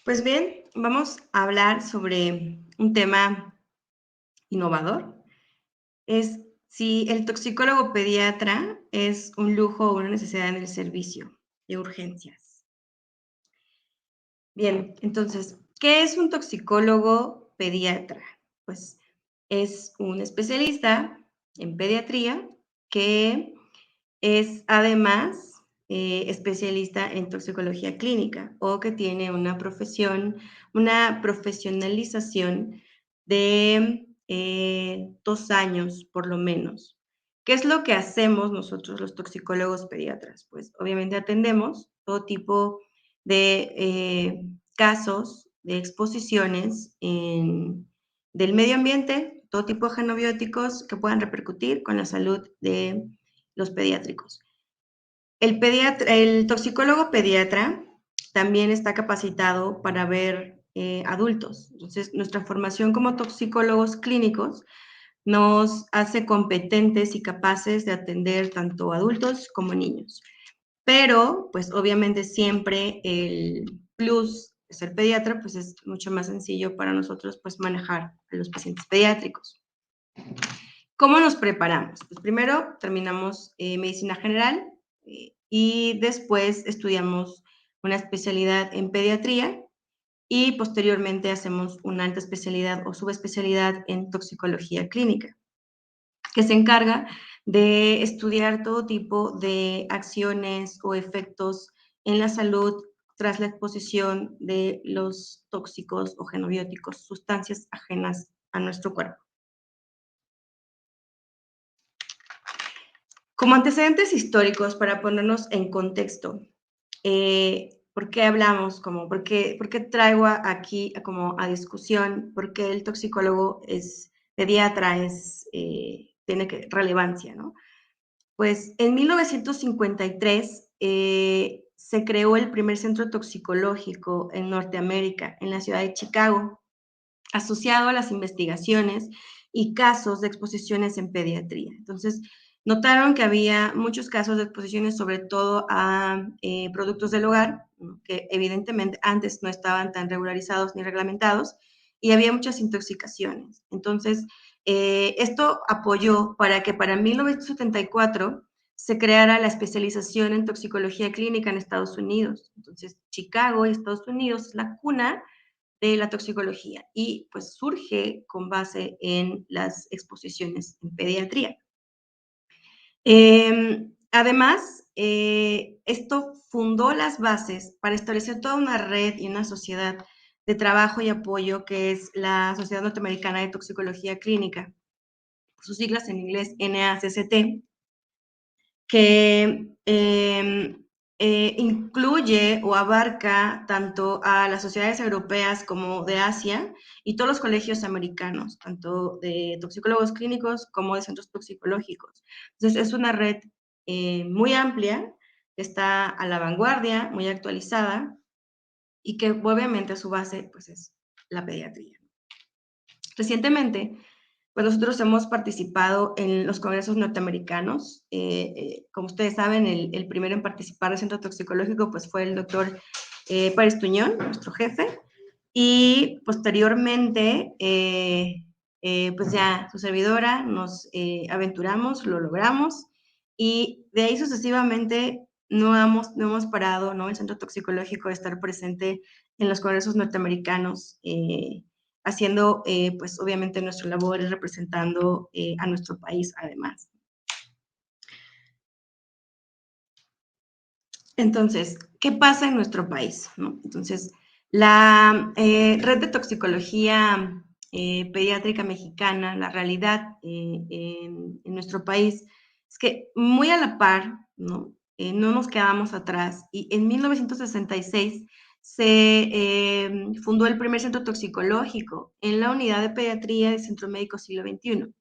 Pues bien, vamos a hablar sobre un tema innovador. Es si el toxicólogo pediatra es un lujo o una necesidad en el servicio de urgencias. Bien, entonces, ¿qué es un toxicólogo pediatra? Pues es un especialista en pediatría que es además especialista en toxicología clínica o que tiene una profesionalización de 2 años por lo menos. ¿Qué es lo que hacemos nosotros los toxicólogos pediatras? Pues obviamente atendemos todo tipo de casos de exposiciones del medio ambiente, todo tipo de genobióticos que puedan repercutir con la salud de los pediátricos. El toxicólogo pediatra también está capacitado para ver adultos. Entonces, nuestra formación como toxicólogos clínicos nos hace competentes y capaces de atender tanto adultos como niños. Pero, pues obviamente siempre el plus de ser pediatra, pues es mucho más sencillo para nosotros pues manejar a los pacientes pediátricos. ¿Cómo nos preparamos? Pues primero terminamos medicina general y después estudiamos una especialidad en pediatría y posteriormente hacemos una alta especialidad o subespecialidad en toxicología clínica, que se encarga de estudiar todo tipo de acciones o efectos en la salud tras la exposición de los tóxicos o genobióticos, sustancias ajenas a nuestro cuerpo. Como antecedentes históricos, para ponernos en contexto, ¿por qué hablamos? ¿Por qué traigo aquí como a discusión? ¿Por qué el toxicólogo es pediatra? Tiene relevancia, ¿no? Pues en 1953 se creó el primer centro toxicológico en Norteamérica, en la ciudad de Chicago, asociado a las investigaciones y casos de exposiciones en pediatría. Entonces, notaron que había muchos casos de exposiciones, sobre todo a productos del hogar, ¿no? Que evidentemente antes no estaban tan regularizados ni reglamentados, y había muchas intoxicaciones. Entonces, esto apoyó para que para 1974 se creara la especialización en toxicología clínica en Estados Unidos. Entonces, Chicago y Estados Unidos es la cuna de la toxicología y pues surge con base en las exposiciones en pediatría. Además, esto fundó las bases para establecer toda una red y una sociedad de trabajo y apoyo que es la Sociedad Norteamericana de Toxicología Clínica, sus siglas en inglés NACCT, que incluye o abarca tanto a las sociedades europeas como de Asia y todos los colegios americanos, tanto de toxicólogos clínicos como de centros toxicológicos. Entonces, es una red muy amplia, que está a la vanguardia, muy actualizada y que obviamente a su base pues, es la pediatría. Recientemente, pues nosotros hemos participado en los congresos norteamericanos. Como ustedes saben, el primero en participar del centro toxicológico pues, fue el doctor Párez Tuñón, nuestro jefe, y posteriormente, pues ya su servidora nos aventuramos, lo logramos, y de ahí sucesivamente no hemos parado, ¿no? El centro toxicológico de estar presente en los congresos norteamericanos, haciendo, pues obviamente nuestra labor es representando a nuestro país además. Entonces, ¿qué pasa en nuestro país? ¿No? Entonces, la red de toxicología pediátrica mexicana, la realidad en nuestro país es que muy a la par, ¿no? No nos quedamos atrás y en 1966 se fundó el primer centro toxicológico en la unidad de pediatría del Centro Médico Siglo XXI,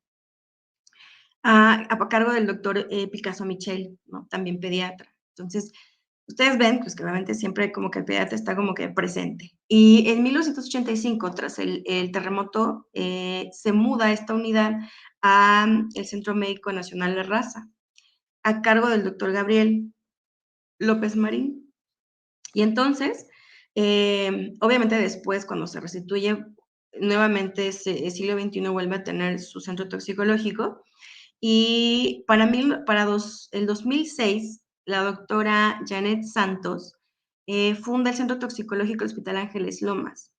a cargo del doctor Picasso Michel, ¿no? También pediatra. Entonces, ustedes ven, pues que obviamente siempre como que el pediatra está como que presente. Y en 1985, tras el terremoto, se muda esta unidad al Centro Médico Nacional La Raza, a cargo del doctor Gabriel López Marín. Y entonces, Obviamente después, cuando se restituye, nuevamente el siglo XXI vuelve a tener su centro toxicológico. Y el 2006, la doctora Janet Santos funda el Centro Toxicológico del Hospital Ángeles Lomas,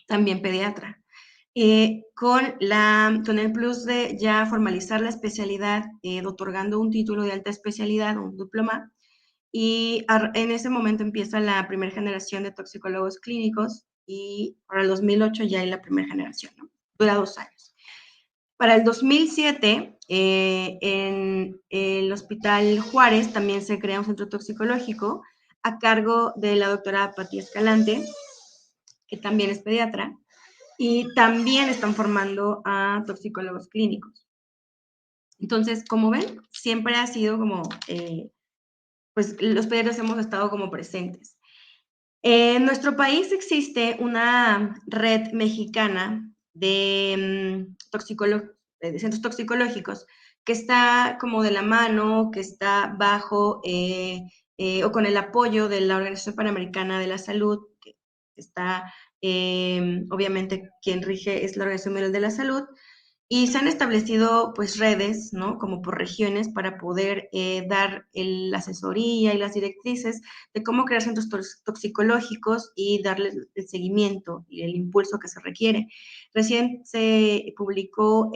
también pediatra, con el plus de ya formalizar la especialidad, otorgando un título de alta especialidad, un diploma, y en ese momento empieza la primera generación de toxicólogos clínicos y para el 2008 ya hay la primera generación, ¿no? Dura 2 años. Para el 2007, en el Hospital Juárez también se crea un centro toxicológico a cargo de la doctora Pati Escalante, que también es pediatra, y también están formando a toxicólogos clínicos. Entonces, como ven, siempre ha sido como, pues los pediatras hemos estado como presentes. En nuestro país existe una red mexicana de centros toxicológicos que está como de la mano, que está bajo o con el apoyo de la Organización Panamericana de la Salud, que está, obviamente, quien rige es la Organización Mundial de la Salud, y se han establecido pues redes, ¿no? Como por regiones para poder dar la asesoría y las directrices de cómo crear centros toxicológicos y darles el seguimiento y el impulso que se requiere. Recién se publicó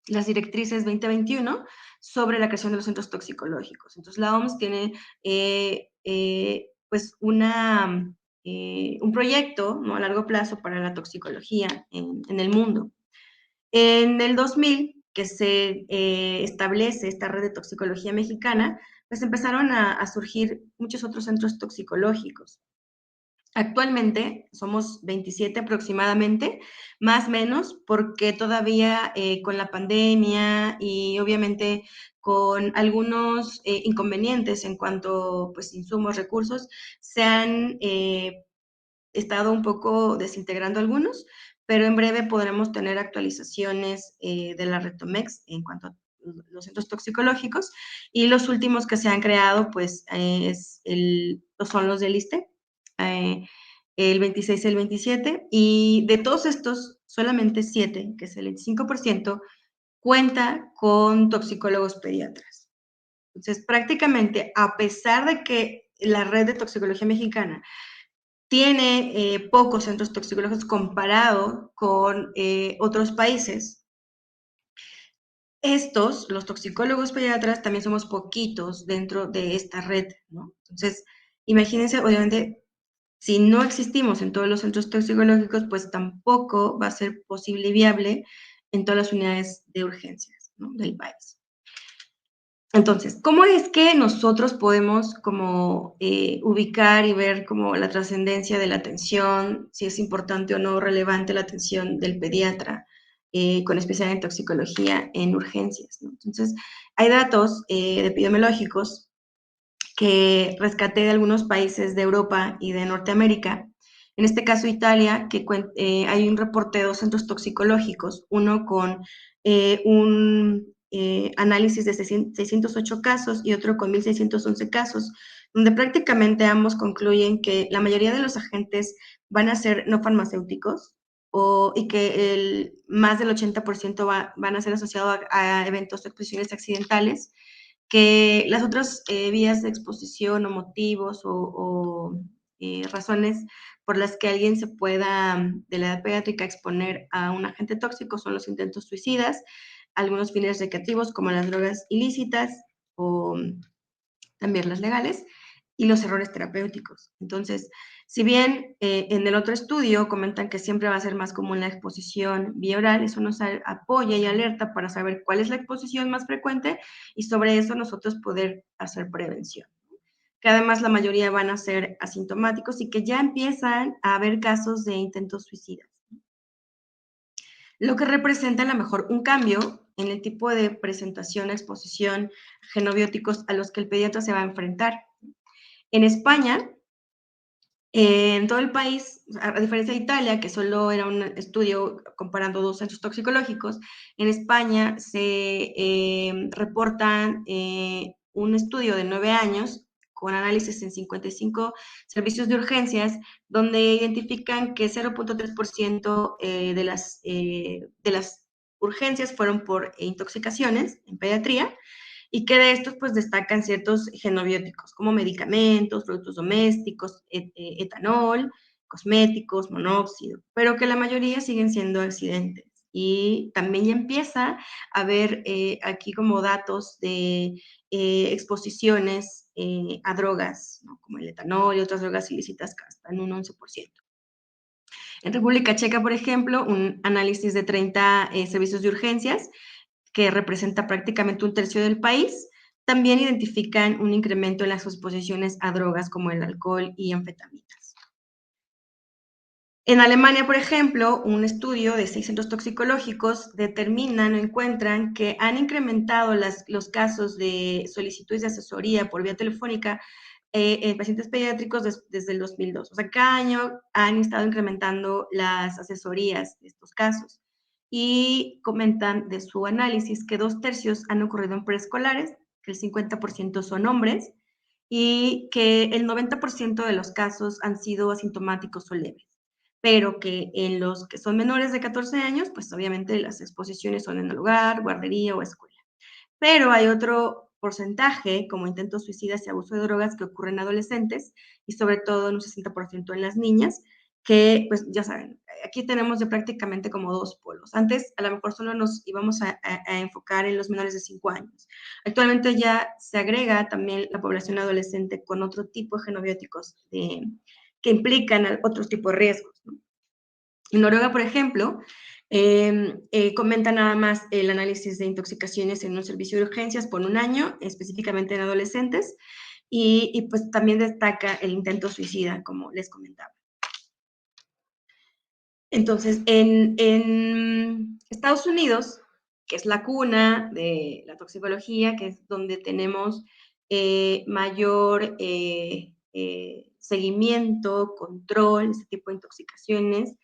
las directrices 2021 sobre la creación de los centros toxicológicos. Entonces la OMS tiene pues un proyecto, ¿no? A largo plazo para la toxicología en el mundo. En el 2000, que se establece esta red de toxicología mexicana, pues empezaron a surgir muchos otros centros toxicológicos. Actualmente somos 27 aproximadamente, más o menos, porque todavía con la pandemia y obviamente con algunos inconvenientes en cuanto pues insumos, recursos, se han estado un poco desintegrando algunos, pero en breve podremos tener actualizaciones de la Retomex en cuanto a los centros toxicológicos, y los últimos que se han creado pues son los del ISSSTE, eh, el 26 y el 27, y de todos estos, solamente 7, que es el 25%, cuenta con toxicólogos pediatras. Entonces, prácticamente, a pesar de que la red de toxicología mexicana tiene pocos centros toxicológicos comparado con otros países, los toxicólogos pediatras, también somos poquitos dentro de esta red, ¿no? Entonces, imagínense, obviamente, si no existimos en todos los centros toxicológicos, pues tampoco va a ser posible y viable en todas las unidades de urgencias, ¿no? Del país. Entonces, ¿cómo es que nosotros podemos como ubicar y ver como la trascendencia de la atención, si es importante o no relevante la atención del pediatra con especialidad en toxicología en urgencias, ¿no? Entonces, hay datos epidemiológicos que rescaté de algunos países de Europa y de Norteamérica. En este caso, Italia, que hay un reporte de 2 centros toxicológicos, uno con un análisis de 608 casos y otro con 1.611 casos, donde prácticamente ambos concluyen que la mayoría de los agentes van a ser no farmacéuticos y que más del 80% van a ser asociados a eventos de exposiciones accidentales, que las otras vías de exposición o motivos o razones por las que alguien se pueda de la edad pediátrica exponer a un agente tóxico son los intentos suicidas, algunos fines recreativos como las drogas ilícitas o también las legales, y los errores terapéuticos. Entonces, si bien en el otro estudio comentan que siempre va a ser más común la exposición vía oral, eso nos apoya y alerta para saber cuál es la exposición más frecuente y sobre eso nosotros poder hacer prevención. Que además la mayoría van a ser asintomáticos y que ya empiezan a haber casos de intentos suicidas. Lo que representa a lo mejor un cambio en el tipo de presentación, exposición, genobióticos a los que el pediatra se va a enfrentar. En España, en todo el país, a diferencia de Italia, que solo era un estudio comparando 2 centros toxicológicos, en España se reportan un estudio de 9 años con análisis en 55 servicios de urgencias, donde identifican que 0.3% de las urgencias fueron por intoxicaciones en pediatría, y que de estos pues destacan ciertos genobióticos como medicamentos, productos domésticos, etanol, cosméticos, monóxido, pero que la mayoría siguen siendo accidentes. Y también ya empieza a haber aquí como datos de exposiciones a drogas, ¿no? Como el etanol y otras drogas ilícitas que hasta en un 11%. En República Checa, por ejemplo, un análisis de 30 servicios de urgencias que representa prácticamente un tercio del país, también identifican un incremento en las exposiciones a drogas como el alcohol y anfetaminas. En Alemania, por ejemplo, un estudio de 6 centros toxicológicos determinan o encuentran que han incrementado los casos de solicitudes de asesoría por vía telefónica en pacientes pediátricos desde el 2002. O sea, cada año han estado incrementando las asesorías de estos casos y comentan de su análisis que 2/3 han ocurrido en preescolares, que el 50% son hombres y que el 90% de los casos han sido asintomáticos o leves, pero que en los que son menores de 14 años, pues obviamente las exposiciones son en el hogar, guardería o escuela. Pero hay otro porcentaje, como intentos suicidas y abuso de drogas, que ocurren en adolescentes y sobre todo en un 60% en las niñas, que pues ya saben, aquí tenemos ya prácticamente como dos polos. Antes a lo mejor solo nos íbamos a enfocar en los menores de 5 años. Actualmente ya se agrega también la población adolescente con otro tipo de genobióticos que implican otros tipos de riesgos, ¿no? En Noruega, por ejemplo, comenta nada más el análisis de intoxicaciones en un servicio de urgencias por un año, específicamente en adolescentes, y pues también destaca el intento suicida, como les comentaba. Entonces, en Estados Unidos, que es la cuna de la toxicología, que es donde tenemos mayor seguimiento, control, ese tipo de intoxicaciones,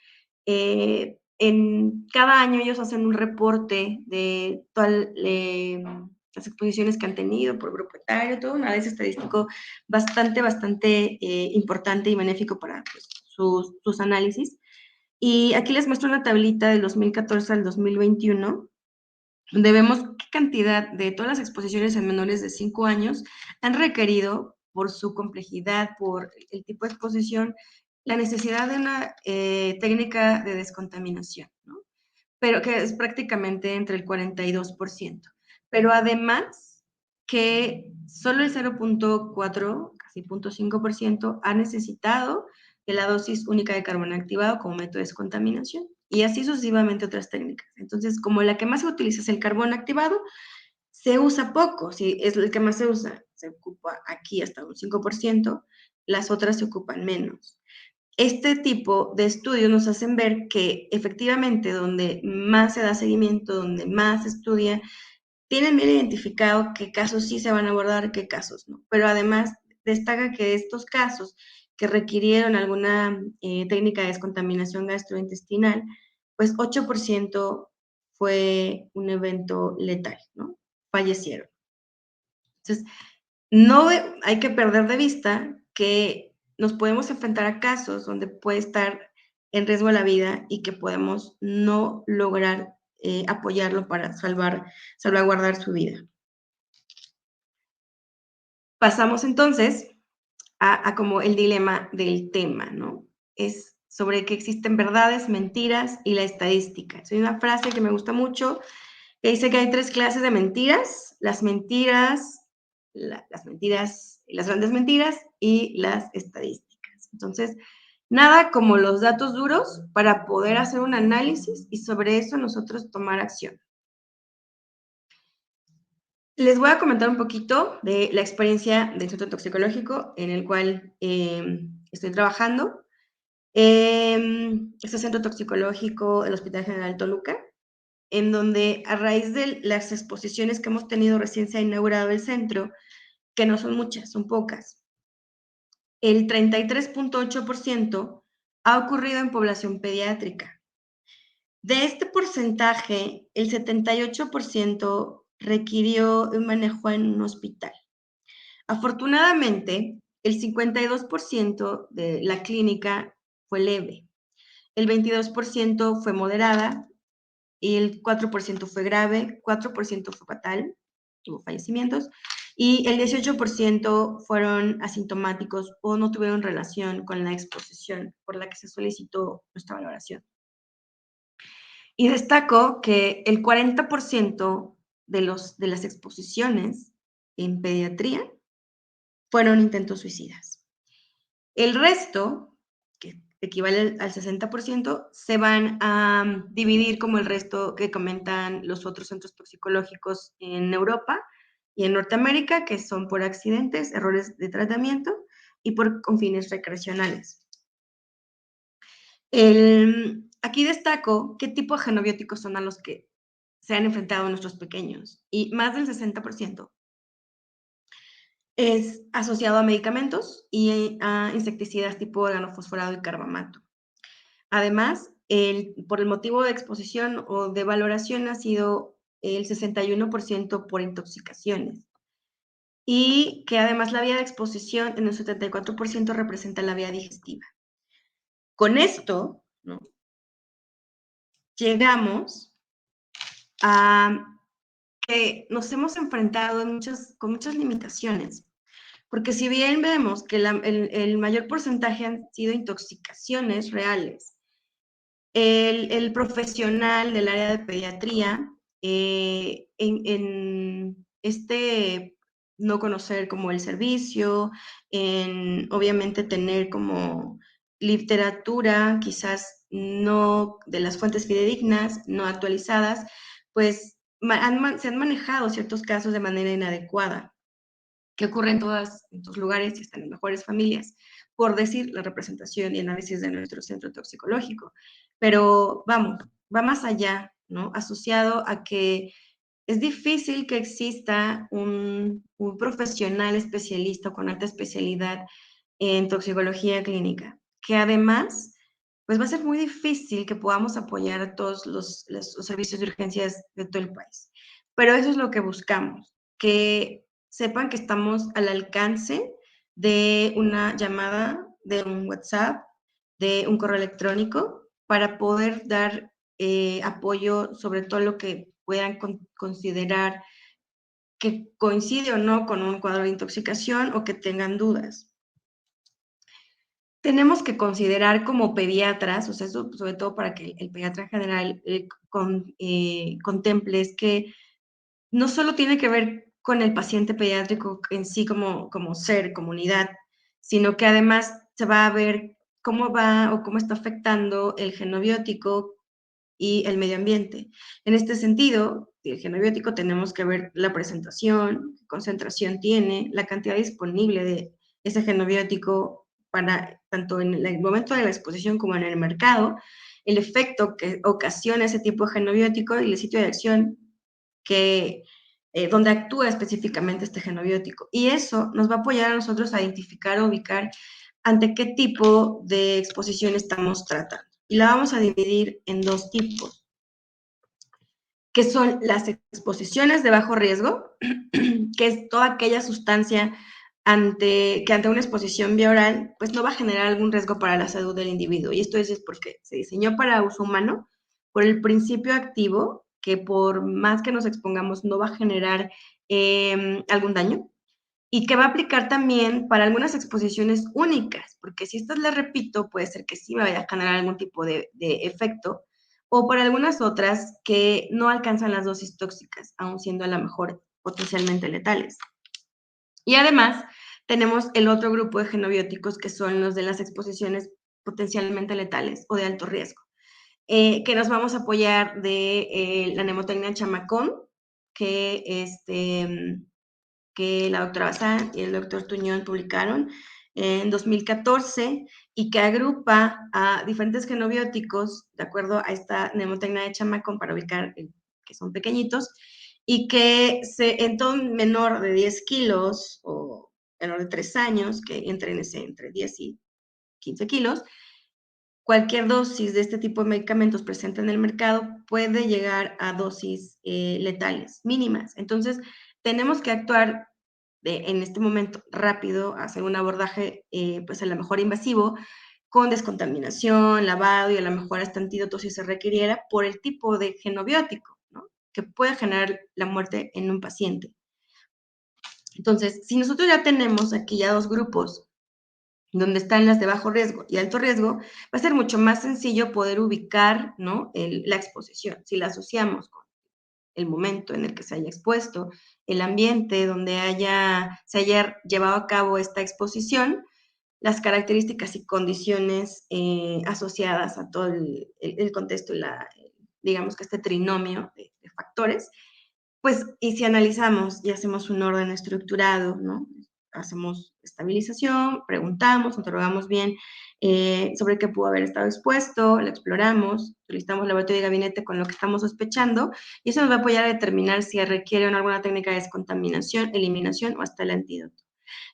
en cada año ellos hacen un reporte de todas las exposiciones que han tenido por grupo etario, todo un análisis estadístico bastante importante y benéfico para pues, sus análisis. Y aquí les muestro una tablita del 2014 al 2021, donde vemos qué cantidad de todas las exposiciones en menores de 5 años han requerido, por su complejidad, por el tipo de exposición, la necesidad de una técnica de descontaminación, ¿no? Pero que es prácticamente entre el 42%. Pero además que solo el 0.4, casi 0.5% ha necesitado de la dosis única de carbón activado como método de descontaminación y así sucesivamente otras técnicas. Entonces, como la que más se utiliza es el carbón activado, se usa poco, si es el que más se usa, se ocupa aquí hasta un 5%, las otras se ocupan menos. Este tipo de estudios nos hacen ver que efectivamente donde más se da seguimiento, donde más se estudia, tienen bien identificado qué casos sí se van a abordar, qué casos no. Pero además destaca que estos casos que requirieron alguna técnica de descontaminación gastrointestinal, pues 8% fue un evento letal, ¿no? Fallecieron. Entonces, no hay que perder de vista que nos podemos enfrentar a casos donde puede estar en riesgo la vida y que podemos no lograr apoyarlo para salvaguardar su vida. Pasamos entonces a como el dilema del tema, ¿no? Es sobre que existen verdades, mentiras y la estadística. Hay una frase que me gusta mucho que dice que hay 3 clases de mentiras: las mentiras, las grandes mentiras y las estadísticas. Entonces, nada como los datos duros para poder hacer un análisis y sobre eso nosotros tomar acción. Les voy a comentar un poquito de la experiencia del centro toxicológico en el cual estoy trabajando. Este centro toxicológico, el Hospital General Toluca, en donde a raíz de las exposiciones que hemos tenido, recién se ha inaugurado el centro, que no son muchas, son pocas. El 33.8% ha ocurrido en población pediátrica. De este porcentaje, el 78% requirió un manejo en un hospital. Afortunadamente, el 52% de la clínica fue leve, el 22% fue moderada y el 4% fue grave, 4% fue fatal, tuvo fallecimientos, y el 18% fueron asintomáticos o no tuvieron relación con la exposición por la que se solicitó nuestra valoración. Y destaco que el 40% de las exposiciones en pediatría fueron intentos suicidas. El resto, que equivale al 60%, se van a dividir como el resto que comentan los otros centros toxicológicos en Europa y en Norteamérica, que son por accidentes, errores de tratamiento y con fines recreacionales. Aquí destaco qué tipo de genobióticos son a los que se han enfrentado nuestros pequeños, y más del 60% es asociado a medicamentos y a insecticidas tipo organofosforado y carbamato. Además, por el motivo de exposición o de valoración ha sido el 61% por intoxicaciones, y que además la vía de exposición en el 74% representa la vía digestiva. Con esto, ¿no?, llegamos a que nos hemos enfrentado con muchas limitaciones, porque si bien vemos que el mayor porcentaje han sido intoxicaciones reales, el profesional del área de pediatría, en este no conocer como el servicio, en obviamente tener como literatura, quizás no de las fuentes fidedignas, no actualizadas, pues se han manejado ciertos casos de manera inadecuada, que ocurre en todos lugares y están en mejores familias, por decir la representación y análisis de nuestro centro toxicológico. Pero vamos, va más allá, ¿no? Asociado a que es difícil que exista un profesional especialista con alta especialidad en toxicología clínica, que además, pues va a ser muy difícil que podamos apoyar a todos los servicios de urgencias de todo el país. Pero eso es lo que buscamos, que sepan que estamos al alcance de una llamada, de un WhatsApp, de un correo electrónico, para poder dar apoyo sobre todo lo que puedan considerar que coincide o no con un cuadro de intoxicación o que tengan dudas. Tenemos que considerar como pediatras, o sea, eso sobre todo para que el pediatra en general contemple, es que no solo tiene que ver con el paciente pediátrico en sí como ser, comunidad, sino que además se va a ver cómo va o cómo está afectando el genobiótico y el medio ambiente. En este sentido, el genobiótico tenemos que ver la presentación, qué concentración tiene, la cantidad disponible de ese genobiótico para tanto en el momento de la exposición como en el mercado, el efecto que ocasiona ese tipo de genobiótico y el sitio de acción que, donde actúa específicamente este genobiótico. Y eso nos va a apoyar a nosotros a identificar o ubicar ante qué tipo de exposición estamos tratando. Y la vamos a dividir en dos tipos, que son las exposiciones de bajo riesgo, que es toda aquella sustancia que ante una exposición vía oral, pues no va a generar algún riesgo para la salud del individuo. Y esto es porque se diseñó para uso humano por el principio activo, que por más que nos expongamos no va a generar algún daño, y que va a aplicar también para algunas exposiciones únicas, porque si estas les repito, puede ser que sí me vaya a generar algún tipo de efecto, o para algunas otras que no alcanzan las dosis tóxicas, aun siendo a lo mejor potencialmente letales. Y además, tenemos el otro grupo de genobióticos, que son los de las exposiciones potencialmente letales o de alto riesgo, que nos vamos a apoyar de la nemotecnia chamacón, que la doctora Bazán y el doctor Tuñón publicaron en 2014, y que agrupa a diferentes genobióticos de acuerdo a esta nemotecnia de chamacón para ubicar que son pequeñitos, y que en todo menor de 10 kilos o menor de 3 años, que entren entre 10 y 15 kilos, cualquier dosis de este tipo de medicamentos presente en el mercado puede llegar a dosis letales mínimas. Entonces, tenemos que actuar en este momento rápido hacer un abordaje, pues a lo mejor invasivo, con descontaminación, lavado y a lo mejor hasta antídoto si se requiriera por el tipo de genobiótico, ¿no? Que puede generar la muerte en un paciente. Entonces, si nosotros ya tenemos aquí ya dos grupos donde están las de bajo riesgo y alto riesgo, va a ser mucho más sencillo poder ubicar, ¿no? La exposición. Si la asociamos con el momento en el que se haya expuesto, el ambiente donde se haya llevado a cabo esta exposición, las características y condiciones asociadas a todo el contexto y digamos que este trinomio de factores, pues, y si analizamos y hacemos un orden estructurado, ¿no? Hacemos estabilización, preguntamos, interrogamos bien sobre qué pudo haber estado expuesto, lo exploramos, solicitamos laboratorio de gabinete con lo que estamos sospechando, y eso nos va a apoyar a determinar si requiere alguna técnica de descontaminación, eliminación o hasta el antídoto.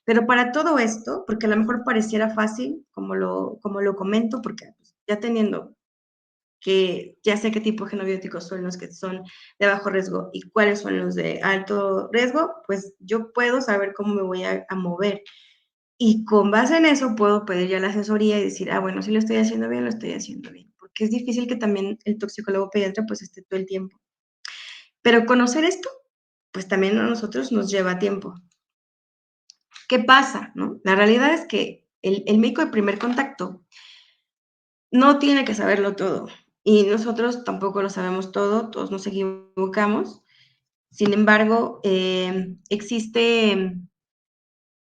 Pero para todo esto, porque a lo mejor pareciera fácil, como lo comento, porque pues, ya teniendo que ya sé qué tipo de genobióticos son los que son de bajo riesgo y cuáles son los de alto riesgo, pues yo puedo saber cómo me voy a mover. Y con base en eso puedo pedir ya la asesoría y decir, ah, bueno, si lo estoy haciendo bien, lo estoy haciendo bien. Porque es difícil que también el toxicólogo pediatra pues esté todo el tiempo. Pero conocer esto, pues también a nosotros nos lleva tiempo. ¿Qué pasa? ¿No? La realidad es que el médico de primer contacto no tiene que saberlo todo. Y nosotros tampoco lo sabemos todo, todos nos equivocamos. Sin embargo, existe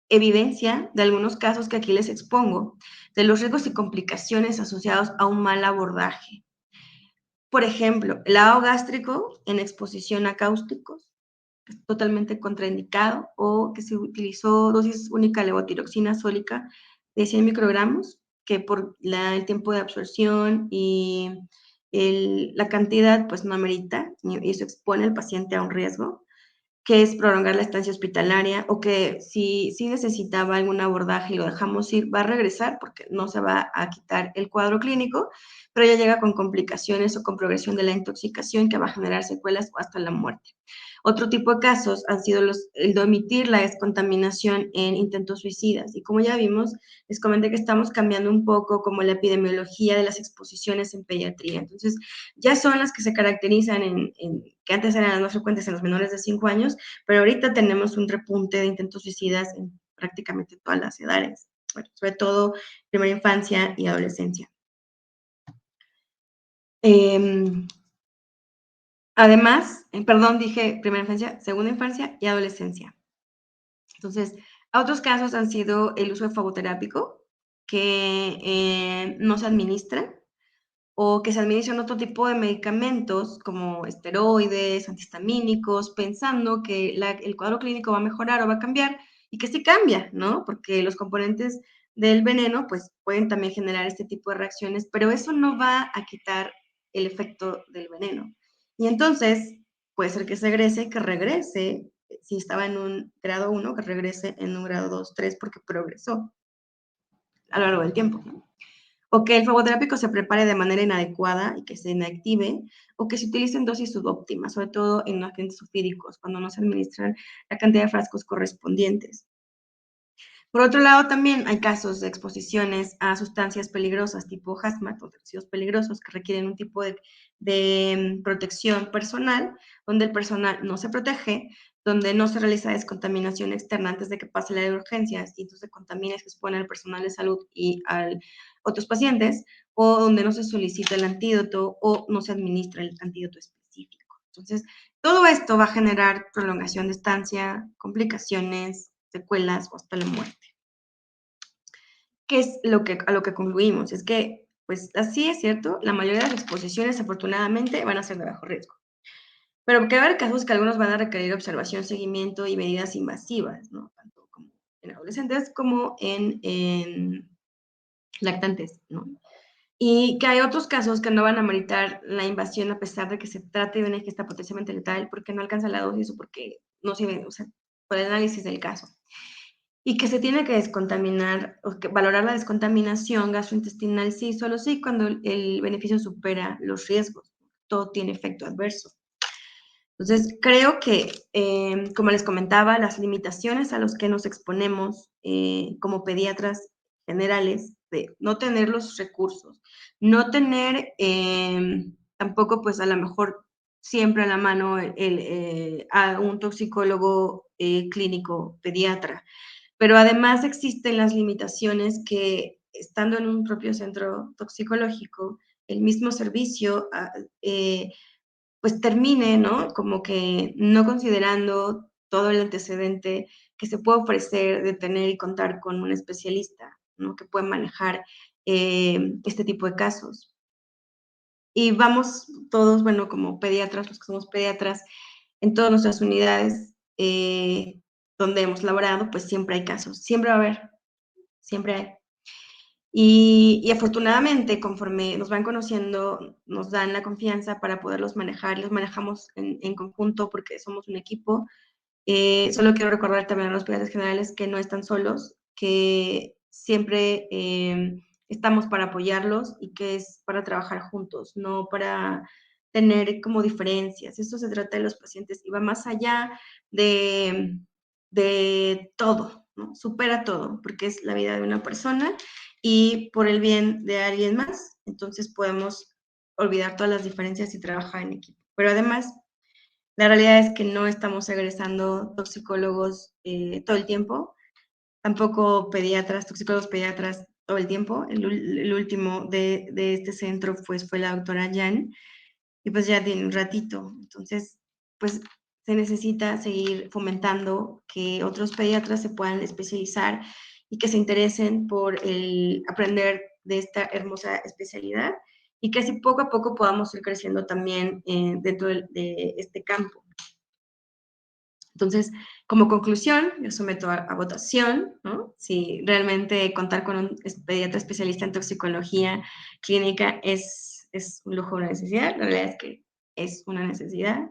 evidencia de algunos casos que aquí les expongo, de los riesgos y complicaciones asociados a un mal abordaje. Por ejemplo, el lavado gástrico en exposición a cáusticos, totalmente contraindicado, o que se utilizó dosis única de levotiroxina sólica de 100 microgramos, que por el tiempo de absorción y la cantidad, pues no amerita, y eso expone al paciente a un riesgo, que es prolongar la estancia hospitalaria, o que si necesitaba algún abordaje y lo dejamos ir, va a regresar porque no se va a quitar el cuadro clínico, pero ya llega con complicaciones o con progresión de la intoxicación que va a generar secuelas o hasta la muerte. Otro tipo de casos han sido el de omitir la descontaminación en intentos suicidas. Y como ya vimos, les comenté que estamos cambiando un poco como la epidemiología de las exposiciones en pediatría. Entonces, ya son las que se caracterizan que antes eran las más frecuentes en los menores de 5 años, pero ahorita tenemos un repunte de intentos suicidas en prácticamente todas las edades, bueno, sobre todo primera infancia y adolescencia. Además, perdón, dije primera infancia, segunda infancia y adolescencia. Entonces, otros casos han sido el uso de fagoterápico, que no se administra, o que se administran otro tipo de medicamentos como esteroides, antihistamínicos, pensando que el cuadro clínico va a mejorar o va a cambiar, y que sí cambia, ¿no? Porque los componentes del veneno, pues, pueden también generar este tipo de reacciones, pero eso no va a quitar el efecto del veneno. Y entonces, puede ser que se egrese, que regrese, si estaba en un grado 1, que regrese en un grado 2, 3, porque progresó a lo largo del tiempo, ¿no? O que el fagoterápico se prepare de manera inadecuada y que se inactive, o que se utilicen dosis subóptimas, sobre todo en agentes sulfídicos, cuando no se administran la cantidad de frascos correspondientes. Por otro lado, también hay casos de exposiciones a sustancias peligrosas tipo hazmat o residuos peligrosos que requieren un tipo de protección personal, donde el personal no se protege, donde no se realiza descontaminación externa antes de que pase la de urgencias y entonces se contamina y se expone al personal de salud y a otros pacientes, o donde no se solicita el antídoto o no se administra el antídoto específico. Entonces, todo esto va a generar prolongación de estancia, complicaciones, secuelas o hasta la muerte. ¿Qué es a lo que concluimos? Es que, pues así es cierto, la mayoría de las exposiciones afortunadamente van a ser de bajo riesgo. Pero que va a haber casos que algunos van a requerir observación, seguimiento y medidas invasivas, ¿no? Tanto como en adolescentes como en lactantes, ¿no? Y que hay otros casos que no van a meritar la invasión a pesar de que se trate de una ingesta potencialmente letal porque no alcanza la dosis o porque no se ve, o sea, por el análisis del caso. Y que se tiene que descontaminar, o que valorar la descontaminación gastrointestinal sí, solo sí, cuando el beneficio supera los riesgos. Todo tiene efecto adverso. Entonces, creo que, como les comentaba, las limitaciones a las que nos exponemos como pediatras generales, de no tener los recursos, no tener tampoco, pues a lo mejor siempre a la mano a un toxicólogo clínico pediatra, pero además existen las limitaciones que estando en un propio centro toxicológico, el mismo servicio pues termine, ¿no? Como que no considerando todo el antecedente que se puede ofrecer de tener y contar con un especialista, ¿no? Que puede manejar este tipo de casos. Y vamos todos, bueno, como pediatras, los que somos pediatras, en todas nuestras unidades donde hemos laborado, pues siempre hay casos, siempre va a haber, siempre hay. Y afortunadamente, conforme nos van conociendo, nos dan la confianza para poderlos manejar, los manejamos en conjunto porque somos un equipo. Solo quiero recordar también a los pediatras generales que no están solos, que siempre estamos para apoyarlos y que es para trabajar juntos, no para tener como diferencias. Eso se trata de los pacientes y va más allá de, de todo, ¿no? Supera todo, porque es la vida de una persona y por el bien de alguien más, entonces podemos olvidar todas las diferencias y trabajar en equipo. Pero además, la realidad es que no estamos egresando toxicólogos todo el tiempo, tampoco pediatras, toxicólogos pediatras todo el tiempo. El último de este centro pues, fue la doctora Jan, y pues ya tiene un ratito. Entonces, pues se necesita seguir fomentando que otros pediatras se puedan especializar y que se interesen por el aprender de esta hermosa especialidad y que así poco a poco podamos ir creciendo también dentro de este campo. Entonces, como conclusión, yo someto a votación, ¿no? Si realmente contar con un pediatra especialista en toxicología clínica es un lujo o una necesidad. La realidad es que es una necesidad.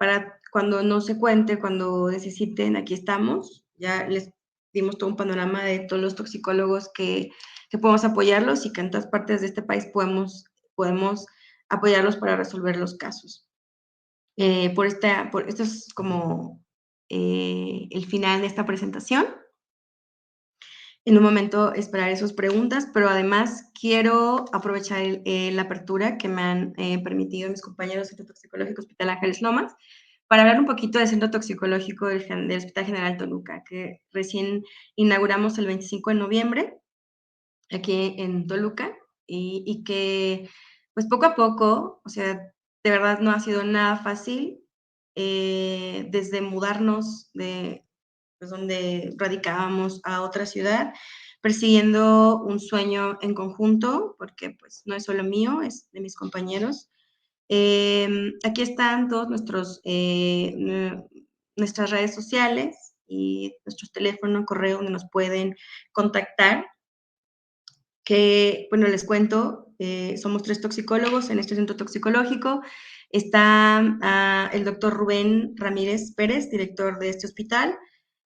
Para cuando no se cuente, cuando necesiten, aquí estamos. Ya les dimos todo un panorama de todos los toxicólogos que podemos apoyarlos y que en todas partes de este país podemos apoyarlos para resolver los casos. Esto es como el final de esta presentación. En un momento esperaré sus preguntas, pero además quiero aprovechar la apertura que me han permitido mis compañeros del Centro Toxicológico Hospital Ángeles Lomas para hablar un poquito del Centro Toxicológico del Hospital General Toluca, que recién inauguramos el 25 de noviembre aquí en Toluca y que pues poco a poco, o sea, de verdad no ha sido nada fácil desde mudarnos de pues, donde radicábamos a otra ciudad, persiguiendo un sueño en conjunto, porque pues no es solo mío, es de mis compañeros. Aquí están todos nuestras redes sociales y nuestros teléfonos, correo donde nos pueden contactar que, bueno, les cuento, somos 3 toxicólogos en este centro toxicológico. Está el doctor Rubén Ramírez Pérez, director de este hospital,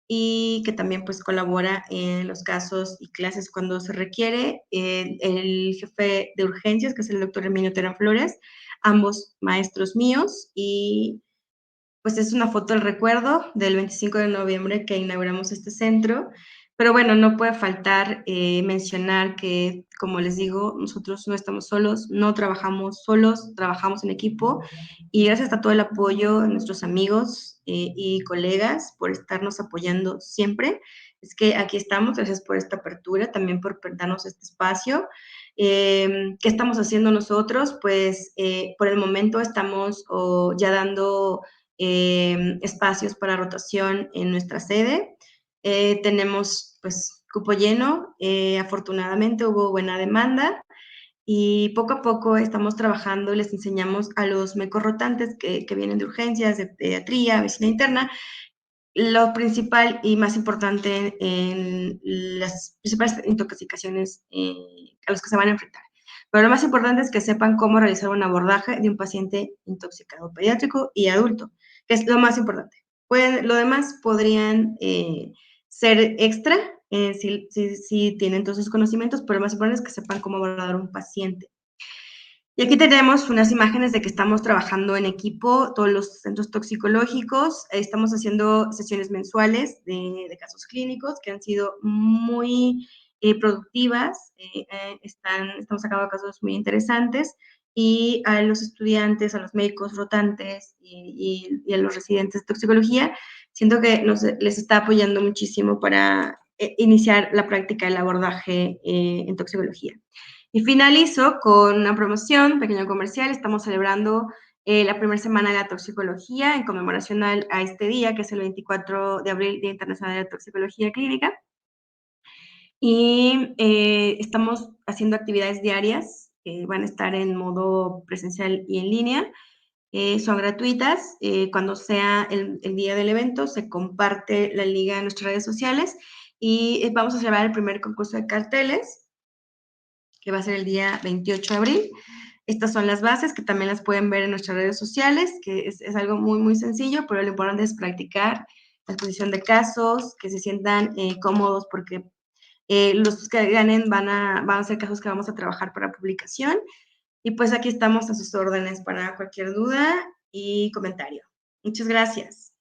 y que también pues colabora en los casos y clases cuando se requiere. El jefe de urgencias, que es el doctor Emilio Terán Flores, ambos maestros míos, y pues es una foto del recuerdo del 25 de noviembre que inauguramos este centro. Pero bueno, no puede faltar mencionar que, como les digo, nosotros no estamos solos, no trabajamos solos, trabajamos en equipo y gracias a todo el apoyo de nuestros amigos y colegas por estarnos apoyando siempre. Es que aquí estamos, gracias por esta apertura, también por darnos este espacio. ¿Qué estamos haciendo nosotros? Pues por el momento estamos ya dando espacios para rotación en nuestra sede. Tenemos pues cupo lleno, afortunadamente hubo buena demanda y poco a poco estamos trabajando y les enseñamos a los mecos rotantes que vienen de urgencias, de pediatría, medicina interna, lo principal y más importante en las principales intoxicaciones a los que se van a enfrentar. Pero lo más importante es que sepan cómo realizar un abordaje de un paciente intoxicado pediátrico y adulto, que es lo más importante. Lo demás podrían ser extra si tienen todos sus conocimientos, pero lo más importante es que sepan cómo abordar un paciente. Y aquí tenemos unas imágenes de que estamos trabajando en equipo, todos los centros toxicológicos. Estamos haciendo sesiones mensuales de casos clínicos que han sido muy productivas. Estamos sacando casos muy interesantes y a los estudiantes, a los médicos rotantes y a los residentes de toxicología, siento que les está apoyando muchísimo para iniciar la práctica del abordaje en toxicología. Y finalizo con una promoción, un pequeño comercial. Estamos celebrando la primera semana de la toxicología en conmemoración a este día, que es el 24 de abril, Día Internacional de la Toxicología Clínica. Y estamos haciendo actividades diarias que van a estar en modo presencial y en línea. Son gratuitas. Cuando sea el día del evento, se comparte la liga en nuestras redes sociales y vamos a celebrar el primer concurso de carteles, que va a ser el día 28 de abril. Estas son las bases, que también las pueden ver en nuestras redes sociales, que es algo muy, muy sencillo, pero lo importante es practicar la exposición de casos, que se sientan cómodos, porque los que ganen van a ser casos que vamos a trabajar para publicación. Y pues aquí estamos a sus órdenes para cualquier duda y comentario. Muchas gracias.